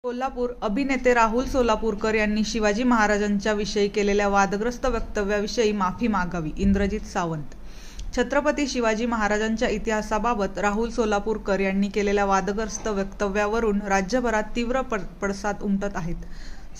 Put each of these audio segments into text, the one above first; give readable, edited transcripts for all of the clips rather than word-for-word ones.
कोल्हापूर अभिनेते राहुल सोलापूरकर यांनी शिवाजी महाराजांच्या विषयी केलेल्या वादग्रस्त वक्तव्याविषयी माफी मागावी. इंद्रजित सावंत. छत्रपती शिवाजी महाराजांच्या इतिहासाबाबत राहुल सोलापूरकर यांनी केलेल्या वादग्रस्त वक्तव्यावरून राज्यभरात तीव्र पडसाद उमटत आहेत.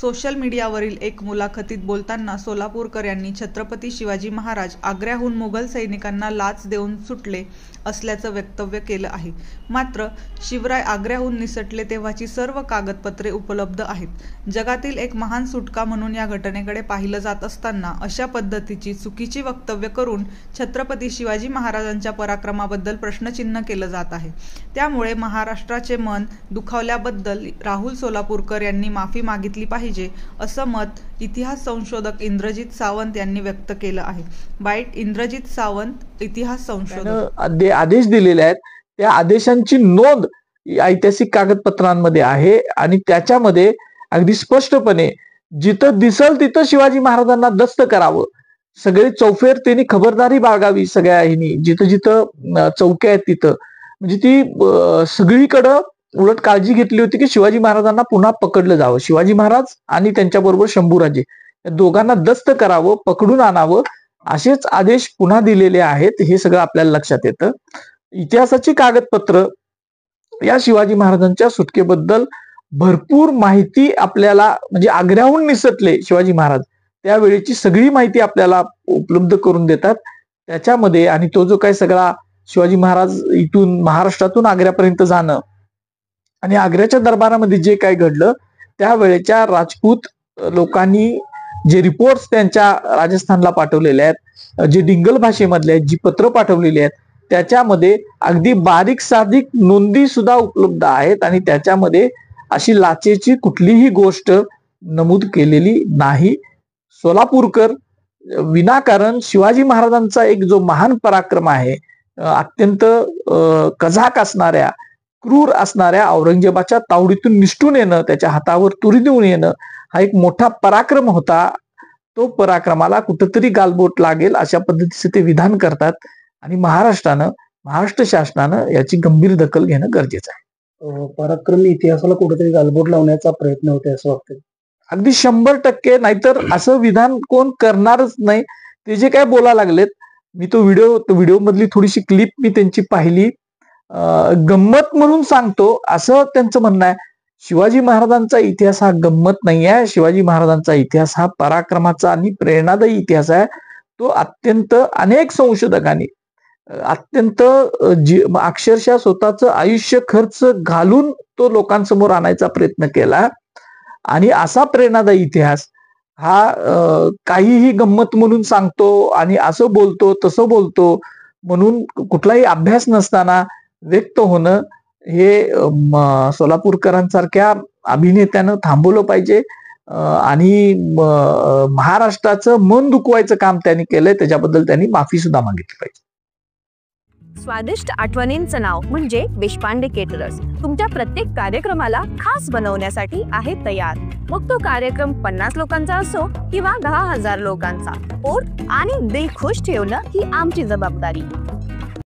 सोशल मीडियावरील एक मुलाखतीत बोलताना सोलापूरकर यांनी छत्रपती शिवाजी महाराज आग्र्याहून मुघल सैनिकांना लाच देऊन सुटले असल्याचं वक्तव्य केलं आहे. मात्र शिवराय आग्र्याहून निसटले तेव्हाची सर्व कागदपत्रे उपलब्ध आहेत. जगातील एक महान सुटका म्हणून या घटनेकडे पाहिलं जात असताना अशा पद्धतीची चुकीची वक्तव्य करून छत्रपती शिवाजी महाराजांच्या पराक्रमाबद्दल प्रश्नचिन्ह केलं जात आहे. त्यामुळे महाराष्ट्राचे मन दुखावल्याबद्दल राहुल सोलापूरकर यांनी माफी मागितली पाहिजे, असं मत इतिहास संशोधक इंद्रजित सावंत यांनी व्यक्त केलं आहे. बाईट इंद्रजित सावंत, इतिहास संशोधक. आदेश दिलेले आहेत, त्या आदेशांची नोंद ऐतिहासिक कागदपत्रांमध्ये आहे आणि त्याच्यामध्ये अगदी स्पष्टपणे जिथं दिसल तिथं शिवाजी महाराजांना दस्त करावं, सगळे चौफेर त्यांनी खबरदारी बाळगावी. सगळ्या ह्यांनी जिथं जिथं चौक्या आहेत तिथं म्हणजे ती सगळीकडं उलट काळजी घेतली होती की शिवाजी महाराजांना पुन्हा पकडलं जावं. शिवाजी महाराज आणि त्यांच्याबरोबर शंभूराजे या दोघांना दस्त करावं, पकडून आणावं, असेच आदेश पुन्हा दिलेले आहेत. हे सगळं आपल्याला लक्षात येतं. इतिहासाची कागदपत्र या शिवाजी महाराजांच्या सुटकेबद्दल भरपूर माहिती आपल्याला म्हणजे आग्र्याहून निसटले शिवाजी महाराज त्यावेळेची सगळी माहिती आपल्याला उपलब्ध करून देतात. त्याच्यामध्ये आणि तो जो काही सगळा शिवाजी महाराज इथून महाराष्ट्रातून आग्र्यापर्यंत जाणं आणि आग्र्याच्या दरबारामध्ये जे काही घडलं त्यावेळेच्या राजपूत लोकांनी जे रिपोर्ट्स त्यांच्या राजस्थानला पाठवलेले आहेत, जे डिंगल भाषेमधले आहेत, जी पत्र पाठवलेली आहेत, त्याच्यामध्ये अगदी बारीक साधिक नोंदी सुद्धा उपलब्ध आहेत आणि त्याच्यामध्ये अशी लाचेची कुठलीही गोष्ट नमूद केलेली नाही. सोलापूरकर विनाकारण शिवाजी महाराजांचा एक जो महान पराक्रम आहे, अत्यंत कझाक असणाऱ्या, क्रूर असणाऱ्या औरंगजेबाच्या तावडीतून निसटून येणं, त्याच्या हातावर तुरी देऊन येणं हा एक मोठा पराक्रम होता. तो पराक्रमाला कुठंतरी गालबोट लागेल अशा पद्धतीचे ते विधान करतात आणि महाराष्ट्र शासनानं याची गंभीर दखल घेणं गरजेचं आहे. पराक्रमी इतिहासाला कुठेतरी गालबोट लावण्याचा प्रयत्न होते असं वाटतं. अगदी 100%. नाहीतर असं विधान कोण करणारच नाही. ते जे काय बोलायला लागलेत, मी तो व्हिडिओ मधली थोडीशी क्लिप मी त्यांची पाहिली. गंमत म्हणून सांगतो असं त्यांचं म्हणणं आहे. शिवाजी महाराजांचा इतिहास हा गंमत नाही आहे. शिवाजी महाराजांचा इतिहास हा पराक्रमाचा आणि प्रेरणादायी इतिहास आहे. तो अत्यंत अनेक संशोधकांनी अत्यंत अक्षरशः स्वतःचं आयुष्य खर्च घालून तो लोकांसमोर आणायचा प्रयत्न केला आणि असा प्रेरणादायी इतिहास हा काहीही गंमत म्हणून सांगतो आणि असं बोलतो तसं बोलतो म्हणून कुठलाही अभ्यास नसताना व्यक्त होणं हे सोलापूरकरांसारख्या अभिनेत्यानं थांबवलं पाहिजे आणि महाराष्ट्राचं मन दुखवायचं काम त्यांनी केलंय, त्याच्याबद्दल त्यांनी माफी सुद्धा मागितली पाहिजे. स्वादिष्ट आठवणींचं नाव म्हणजे देशपांडे केटरर्स तुमच्या प्रत्येक कार्यक्रमाला खास बनवण्यासाठी आहे तयार. मग तो कार्यक्रम 50 लोकांचा असो किंवा 10,000 लोकांचा, पोट आणि दिल खुश ठेवणं ही आमची जबाबदारी.